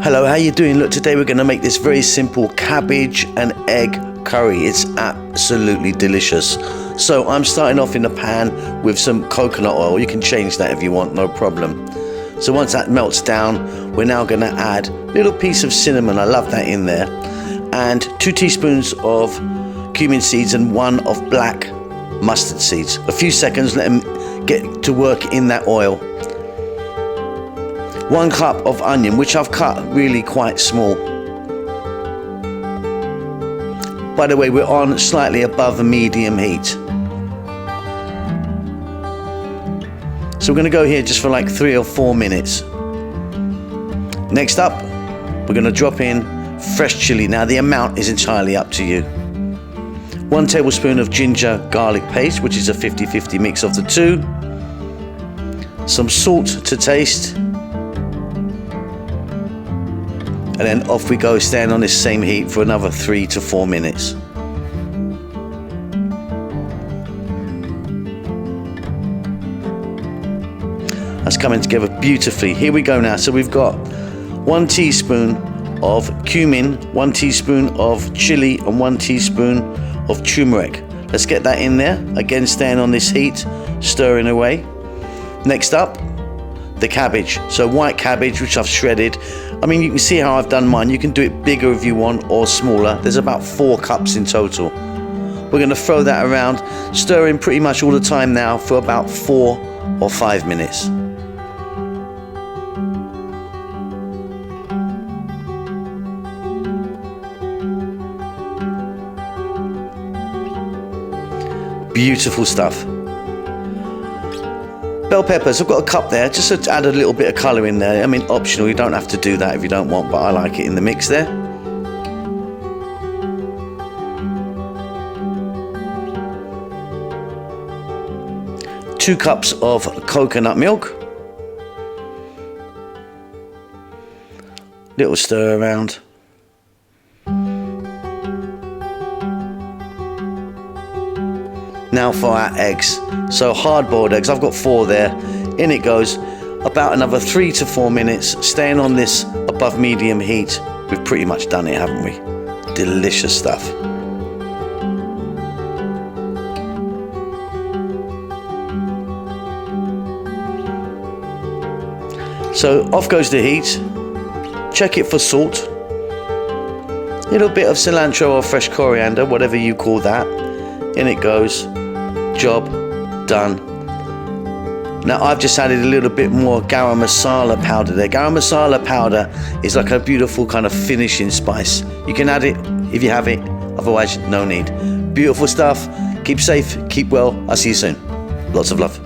Hello, how you doing? Look, today we're going to make this very simple cabbage and egg curry. It's absolutely delicious. So I'm starting off in a pan with some coconut oil. You can change that if you want, no problem. So once that melts down, we're now going to add a little piece of cinnamon. I love that in there. And 2 teaspoons of cumin seeds and 1 of black mustard seeds. A few seconds, let them get to work in that oil. 1 cup of onion, which I've cut really quite small. By the way, we're on slightly above a medium heat. So we're going to go here just for like 3 or 4 minutes. Next up, we're going to drop in fresh chili. Now the amount is entirely up to you. 1 tablespoon of ginger garlic paste, which is a 50-50 mix of the two. Some salt to taste. And then off we go, staying on this same heat for another 3 to 4 minutes. That's coming together beautifully. Here we go now. So we've got 1 teaspoon of cumin, 1 teaspoon of chili, and 1 teaspoon of turmeric. Let's get that in there. Again, staying on this heat, stirring away. Next up, the cabbage. So white cabbage, which I've shredded. I mean, you can see how I've done mine. You can do it bigger if you want or smaller. There's about 4 cups in total. We're going to throw that around, stirring pretty much all the time now for about 4 or 5 minutes. Beautiful stuff. Bell peppers, I've got a cup there just to add a little bit of colour in there. I mean, optional, you don't have to do that if you don't want, but I like it in the mix there. Two cups of coconut milk. Little stir around. Now for our eggs. So hard-boiled eggs, I've got 4 there. In it goes. About another 3 to 4 minutes, staying on this above medium heat. We've pretty much done it, haven't we? Delicious stuff. So off goes the heat. Check it for salt. A little bit of cilantro or fresh coriander, whatever you call that. In it goes. Job done. Now I've just added a little bit more garam masala powder there. Garam masala powder is like a beautiful kind of finishing spice. You can add it if you have it, otherwise no need. Beautiful stuff. Keep safe, keep well. I'll see you soon. Lots of love.